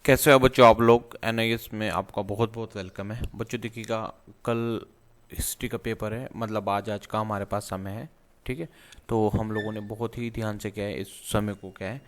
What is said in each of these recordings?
कैसे हो बच्चों आप लोग। एनआईएस में आपका बहुत बहुत वेलकम है बच्चों। देखिएगा, कल हिस्ट्री का पेपर है, मतलब आज का हमारे पास समय है। ठीक है, तो हम लोगों ने बहुत ही ध्यान से क्या है, इस समय को क्या है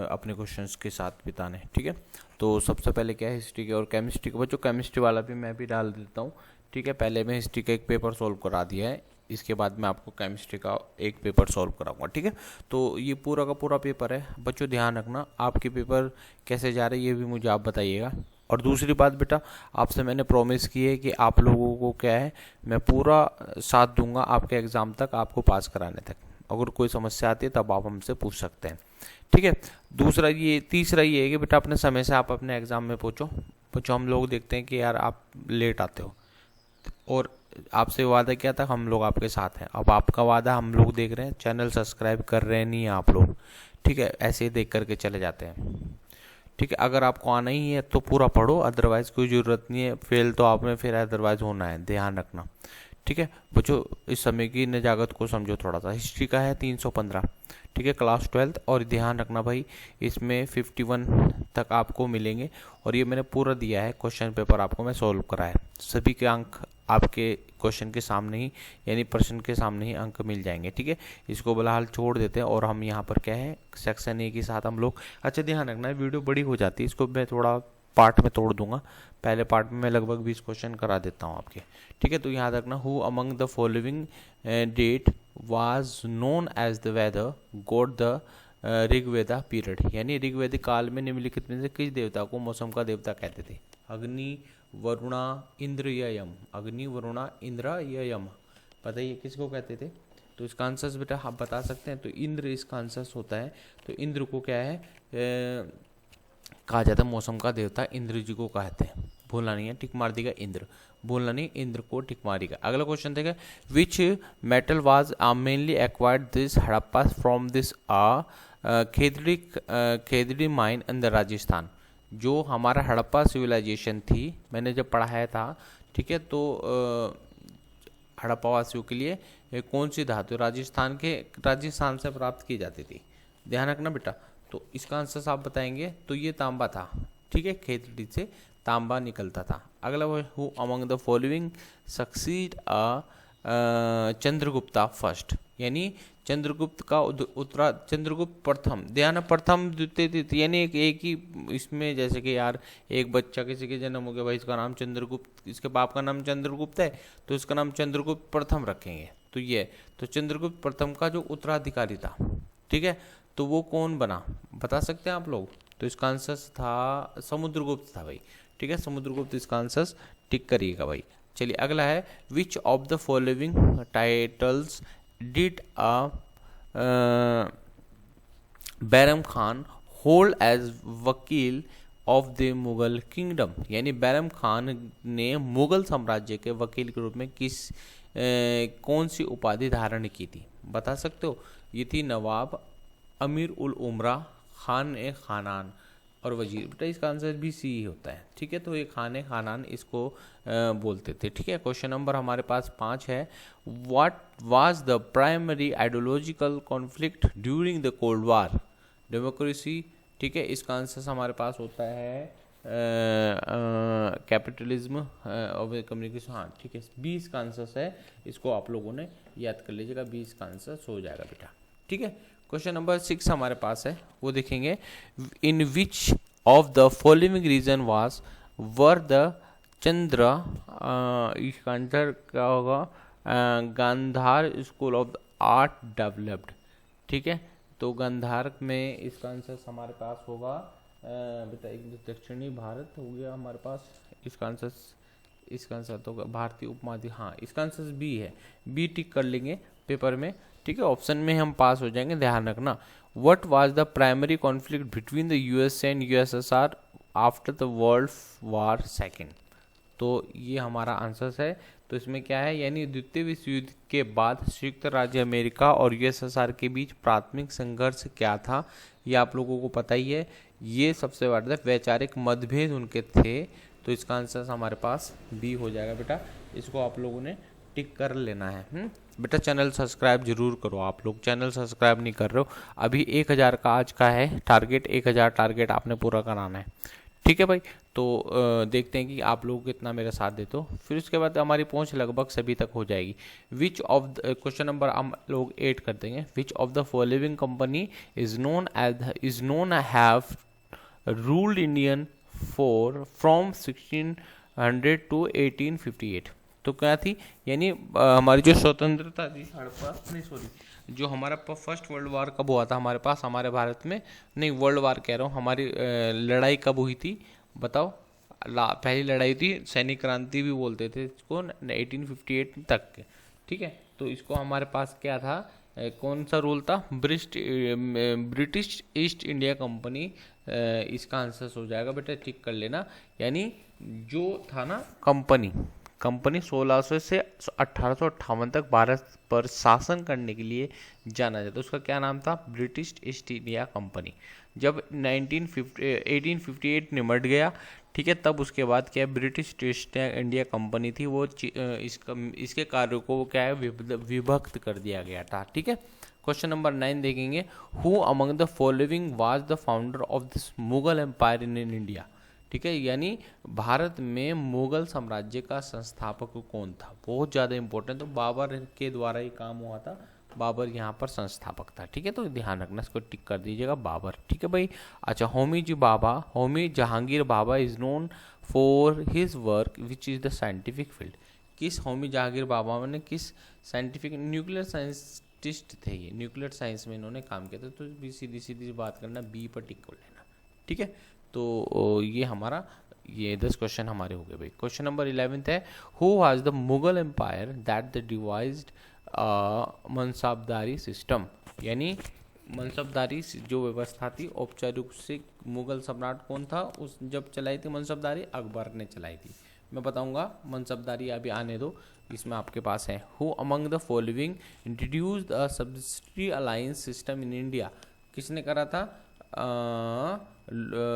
अपने क्वेश्चंस के साथ बिताने। ठीक है, तो सबसे पहले क्या है, हिस्ट्री के और केमिस्ट्री का। बच्चों केमिस्ट्री वाला भी मैं भी डाल देता हूँ। ठीक है, पहले मैं हिस्ट्री का एक पेपर सॉल्व करा दिया है, इसके बाद मैं आपको केमिस्ट्री का एक पेपर सॉल्व कराऊंगा। ठीक है, तो ये पूरा का पूरा पेपर है बच्चों। ध्यान रखना, आपके पेपर कैसे जा रहे हैं ये भी मुझे आप बताइएगा। और दूसरी बात बेटा, आपसे मैंने प्रॉमिस की है कि आप लोगों को क्या है, मैं पूरा साथ दूंगा आपके एग्ज़ाम तक, आपको पास कराने तक। अगर कोई समस्या आती है तब आप हमसे पूछ सकते हैं। ठीक है, तीसरा ये है कि बेटा अपने समय से आप अपने एग्ज़ाम में पहुँचो। बच्चों हम लोग देखते हैं कि यार आप लेट आते हो, और आपसे वादा किया था, हम लोग आपके साथ हैं। अब आपका वादा हम लोग देख रहे हैं, चैनल सब्सक्राइब कर रहे हैं नहीं है आप लोग। ठीक है, ऐसे ही देख करके चले जाते हैं। ठीक है, अगर आपको आना ही है तो पूरा पढ़ो, अदरवाइज कोई ज़रूरत नहीं है। फेल तो आपने फिर अदरवाइज होना है, ध्यान रखना। ठीक है बच्चों, इस समय की नजाकत को समझो थोड़ा सा। हिस्ट्री का है 315। ठीक है, क्लास 12। और ध्यान रखना भाई, इसमें 51 तक आपको मिलेंगे। और ये मैंने पूरा दिया है, क्वेश्चन पेपर आपको मैं सॉल्व कराया। सभी के अंक आपके क्वेश्चन के सामने ही, यानी प्रश्न के सामने ही अंक मिल जाएंगे। ठीक है, इसको फिलहाल छोड़ देते हैं और हम यहाँ पर क्या है, सेक्शन ए के साथ हम लोग। अच्छा ध्यान रखना, वीडियो बड़ी हो जाती है, इसको मैं थोड़ा पार्ट में तोड़ दूंगा। पहले पार्ट में मैं लगभग 20 क्वेश्चन करा देता हूँ आपके। ठीक है, तो याद रखना, who among the following deity was known as the weather god the Rigveda period. यानी ऋग्वेदिक काल में निम्नलिखित में से किस देवता को मौसम का देवता कहते थे? अग्नि, वरुणा, इंद्र या यम। अग्नि, वरुणा, इंद्र या यम, बताइए किसको कहते थे? तो इसका आंसर बेटा आप बता सकते हैं। तो इंद्र इसका आंसर होता है। तो इंद्र को क्या है कहा जाता है, मौसम का देवता इंद्र जी को कहते हैं। भूलना नहीं है, टिक मार देगा इंद्र, भूलना नहीं, इंद्र को टिक मारेगा। अगला क्वेश्चन देगा, which metal was mainly acquired this Harappa from this Khetri mine in the Rajasthan. जो हमारा हड़प्पा सिविलाइजेशन थी, मैंने जब पढ़ाया था, ठीक है, तो हड़प्पा वासियों के लिए कौन सी धातु राजस्थान से प्राप्त की जाती थी? ध्यान रखना बेटा। तो इसका आंसर आप बताएंगे, तो ये तांबा था। ठीक है, खेतड़ी से तांबा निकलता था। अगला वो, who among the following succeed Chandragupta first. यानी चंद्रगुप्त का चंद्रगुप्त प्रथम, ध्यान, प्रथम द्वितीय तृतीय, यानी एक ही इसमें, जैसे कि यार एक बच्चा किसी के जन्म हो गया भाई, इसका नाम चंद्रगुप्त, इसके बाप का नाम चंद्रगुप्त है, तो इसका नाम चंद्रगुप्त प्रथम रखेंगे। तो ये, तो चंद्रगुप्त प्रथम का जो उत्तराधिकारी था, ठीक है, तो वो कौन बना, बता सकते हैं आप लोग? तो इसका आंसर था समुद्रगुप्त था भाई। ठीक है, समुद्रगुप्त इसका आंसर टिक करिएगा भाई। चलिए अगला है, which of the following titles did Bairam Khan hold as vakil of the Mughal kingdom. यानी बैरम खान ने मुगल साम्राज्य के वकील के रूप में कौन सी उपाधि धारण की थी, बता सकते हो? ये थी नवाब, अमीर उल उमरा, खान ए खानान और वजीर। बेटा इसका आंसर भी सी ही होता है। ठीक है, तो ये खान ए खानान इसको बोलते थे। ठीक है, क्वेश्चन नंबर हमारे पास 5 है, what was the primary ideological conflict during the cold war? Democracy. ठीक है, इसका आंसर हमारे पास होता है कैपिटलिज्म और कम्युनिकेशन। हाँ ठीक है, 20 का आंसर है, इसको आप लोगों ने याद कर लीजिएगा, 20 का आंसर हो जाएगा बेटा। ठीक है, क्वेश्चन नंबर 6 हमारे पास है, वो देखेंगे, in which of the following region was were the Chandra, इसका आंसर क्या होगा, Gandhara school of art developed. ठीक है, तो गांधार में इसका आंसर हमारे पास होगा बेटा, एक दक्षिणी भारत हो गया हमारे पास। इसका आंसर तो भारतीय उपमहाद्वीप। हाँ, इसका आंसर बी है, बी टिक कर लेंगे पेपर में। ठीक है, ऑप्शन में हम पास हो जाएंगे। ध्यान रखना, what was the primary conflict between the USA and USSR after the world war second? तो ये हमारा आंसर है। तो इसमें क्या है, यानी द्वितीय विश्व युद्ध के बाद संयुक्त राज्य अमेरिका और यूएसएसआर के बीच प्राथमिक संघर्ष क्या था, ये आप लोगों को पता ही है। ये सबसे बड़ा वैचारिक मतभेद उनके थे। तो इसका आंसर हमारे पास बी हो जाएगा बेटा, इसको आप लोगों ने टिक कर लेना है। बेटा चैनल सब्सक्राइब जरूर करो, आप लोग चैनल सब्सक्राइब नहीं कर रहे हो। अभी 1000 का आज का है टारगेट, 1000 टारगेट आपने पूरा कराना है। ठीक है भाई। तो देखते हैं कि आप लोग कितना मेरा साथ देते हो। फिर उसके बाद हमारी पहुंच लगभग सभी तक हो जाएगी। विच ऑफ क्वेश्चन नंबर हम लोग 8 कर देंगे। Which of the following company is known have ruled Indian for from 1600 to 1858। तो क्या थी, यानी हमारी जो स्वतंत्रता थी हड़प्पा, नहीं सॉरी, जो हमारा फर्स्ट वर्ल्ड वार कब हुआ था हमारे पास, हमारे भारत में, नहीं वर्ल्ड वार कह रहा हूँ, हमारी लड़ाई कब हुई थी बताओ। पहली लड़ाई थी, सैनिक क्रांति भी बोलते थे इसको, 1858 तक के। ठीक है, तो इसको हमारे पास क्या था, कौन सा रूल था, ब्रिटिश ईस्ट इंडिया कंपनी। इसका आंसर हो जाएगा बेटा, टिक कर लेना। यानी जो था ना कंपनी 1600 से 1858 तक भारत पर शासन करने के लिए जाना जाता, उसका क्या नाम था, ब्रिटिश ईस्ट इंडिया कंपनी। जब 1858 निमट गया, ठीक है, तब उसके बाद क्या है, ब्रिटिश ईस्ट इंडिया कंपनी थी वो इसके कार्यों को क्या है, विभक्त कर दिया गया था। ठीक है, क्वेश्चन नंबर 9 देखेंगे। Who among the following was the founder of this Mughal empire in India. ठीक है, यानी भारत में मुगल साम्राज्य का संस्थापक कौन था, बहुत ज़्यादा इंपॉर्टेंट। तो बाबर के द्वारा ही काम हुआ था, बाबर यहाँ पर संस्थापक था। ठीक है, तो ध्यान रखना, इसको टिक कर दीजिएगा, बाबर। ठीक है भाई। अच्छा, Homi Jehangir Bhabha is known for his work which is the scientific field. किस होमी जहांगीर बाबा ने किस साइंटिफिक, न्यूक्लियर साइंटिस्ट थे ये, न्यूक्लियर साइंस में इन्होंने काम किया था। तो भी सीधी सीधी बात करना, बी पर टिक कर लेना। ठीक है, तो ये हमारा 10 क्वेश्चन हमारे हो गए भाई। क्वेश्चन नंबर 11 है, who was the Mughal empire that the devised mansabdari system. यानी मनसबदारी जो व्यवस्था थी, औपचारिक रूप से मुगल सम्राट कौन था उस जब चलाई थी मनसबदारी, अकबर ने चलाई थी। मैं बताऊंगा, मनसबदारी अभी आने दो, इसमें आपके पास है। Who among the following introduced a subsidy alliance system in India. किसने करा था,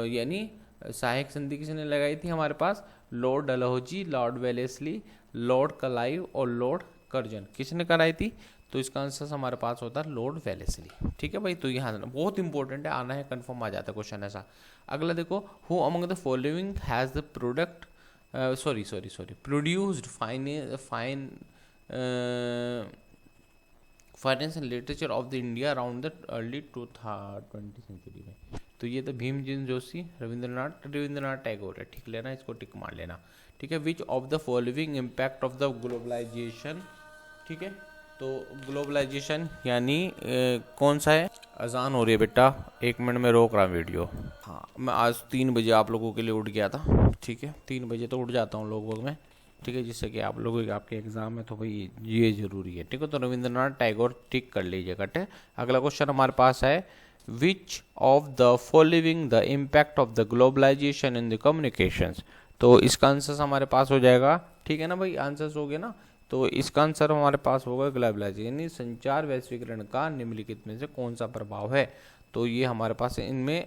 यानी सहायक संधि किसने लगाई थी हमारे पास, Lord Dalhousie, Lord Wellesley, Lord Clive और लॉर्ड कर्जन। किसने कराई थी, तो इसका आंसर हमारे पास होता है लॉर्ड वेलेस्ली। ठीक है भाई, तो यहाँ बहुत इंपॉर्टेंट है, आना है कंफर्म आ जाता है क्वेश्चन ऐसा। अगला देखो, who among the following has the product produced finance and literature of the India around the early 20th century में। तो ये तो भीमसेन जोशी, रविंद्रनाथ टैगोर है। ठीक लेना, इसको टिक मार लेना। ठीक है, which of the following impact of the globalization. ठीक है, तो ग्लोबलाइजेशन यानी कौन सा है, अजान हो रही है बेटा, 1 मिनट में रोक रहा हूँ वीडियो। हाँ, मैं आज 3 बजे आप लोगों के लिए उठ गया था। ठीक है, 3 बजे तो उठ जाता हूँ लगभग मैं। ठीक है, जिससे कि आप लोगों के आपके एग्जाम है, तो भाई ये जरूरी है। ठीक है, तो रविंद्रनाथ टैगोर टिक कर लीजिएगा। ठीक, अगला क्वेश्चन हमारे पास है, which of the following the impact of the globalization in the communications. तो इसका आंसर हमारे पास हो जाएगा। ठीक है ना भाई, आंसर हो गया ना, तो इसका आंसर हमारे पास होगा ग्लोबलाइजेशन, यानी संचार वैश्वीकरण का निम्नलिखित में से कौन सा प्रभाव है। तो ये हमारे पास इनमें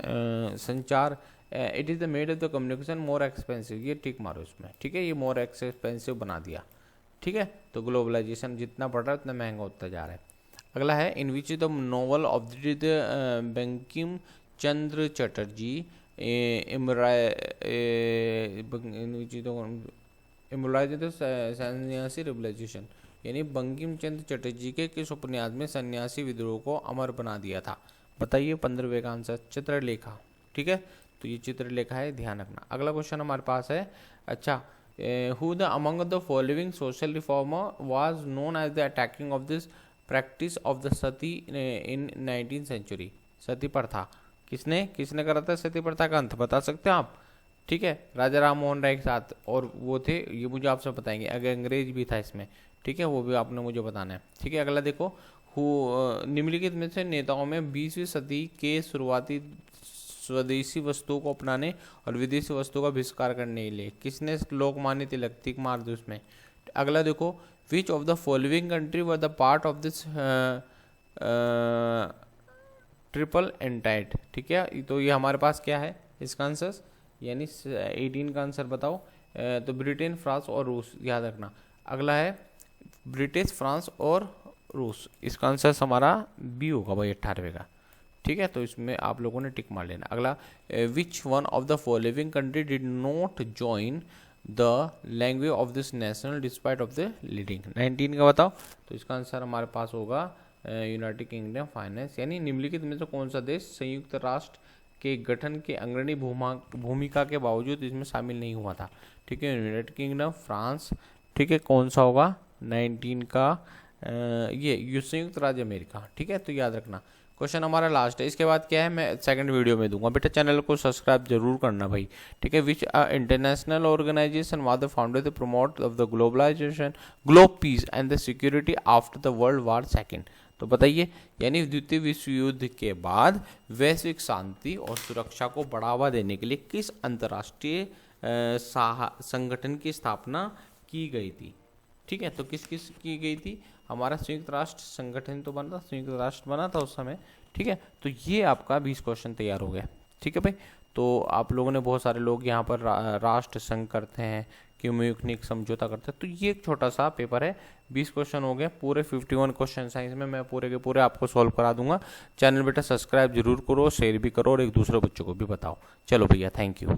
संचार, it is the made of the communication more expensive, ये टिक मारो इसमें। ठीक है, ये मोर एक्सपेंसिव बना दिया। ठीक है, तो ग्लोबलाइजेशन जितना बढ़ रहा है उतना महंगा होता जा रहा है। अगला है, in which the novel of the Bankim Chandra Chatterjee Sanyasi revolution, यानी बंकिम चंद्र चटर्जी के किस उपन्यास में सन्यासी विद्रोह को अमर बना दिया था। बताइए, 15वें का आंसर चित्रलेखा। ठीक है, तो ये चित्रलेखा है, ध्यान रखना। अगला क्वेश्चन हमारे पास है, अच्छा, who the among the following social reformer was known as the attacking of this practice of the sati in 19th century. Sati प्रथा किसने करा था, सती प्रथा का अंत बता सकते हैं आप। ठीक है, राजा राम मोहन राय के साथ, और वो थे, ये मुझे आपसे बताएंगे, अगर अंग्रेज भी था इसमें। ठीक है, वो भी आपने मुझे बताना है। ठीक है, अगला देखो, निम्नलिखित में से नेताओं में 20वीं सदी के शुरुआती स्वदेशी वस्तुओं को अपनाने और विदेशी वस्तुओं का बहिष्कार करने के लिए किसने लोकमान्य तिलक, टिक मार दो इसमें। अगला देखो, which of the following country were the part of this triple entente. ठीक है, तो ये हमारे पास क्या है इसका आंसर, यानी 18 का आंसर बताओ। तो ब्रिटेन, फ्रांस और रूस, याद रखना। अगला है ब्रिटिश, फ्रांस और रूस, इसका आंसर हमारा बी होगा भाई, 18वें का। ठीक है, तो इसमें आप लोगों ने टिक मार लेना। अगला, which one of the following country did not join the language of this national despite of the leading. 19 का बताओ। तो इसका आंसर हमारे पास होगा यूनाइटेड किंगडम फाइनेंस, यानी निम्नलिखित में से कौन सा देश संयुक्त राष्ट्र के गठन के अग्रणी भूमिका के बावजूद इसमें शामिल नहीं हुआ था। ठीक है, यूनाइटेड किंगडम, फ्रांस। ठीक है, कौन सा होगा 19 का? ये संयुक्त राज्य अमेरिका। ठीक है, तो याद रखना। क्वेश्चन हमारा लास्ट है, इसके बाद क्या है मैं सेकंड वीडियो में दूंगा। बेटा चैनल को सब्सक्राइब जरूर करना भाई। ठीक है, which international organisation was the founded to promote of the globalisation, globe peace and the security after the world war second. तो बताइए, यानी द्वितीय विश्व युद्ध के बाद वैश्विक शांति और सुरक्षा को बढ़ावा देने के लिए किस अंतर्राष्ट्रीय संगठन की स्थापना की गई थी? ठीक है, तो किस किस की गई थी? हमारा संयुक्त राष्ट्र संगठन तो बना था, संयुक्त राष्ट्र बना था उस समय। ठीक है, तो ये आपका 20 क्वेश्चन तैयार हो गया। ठीक है भाई, तो आप लोगों ने, बहुत सारे लोग यहाँ पर राष्ट्र संघ करते हैं कि म्यूनिख समझौता करते हैं, तो ये एक छोटा सा पेपर है। 20 क्वेश्चन हो गए, पूरे 51 क्वेश्चन साइंस में मैं पूरे के पूरे आपको सॉल्व करा दूंगा। चैनल बेटा सब्सक्राइब जरूर करो, शेयर भी करो और एक दूसरे बच्चों को भी बताओ। चलो भैया, थैंक यू।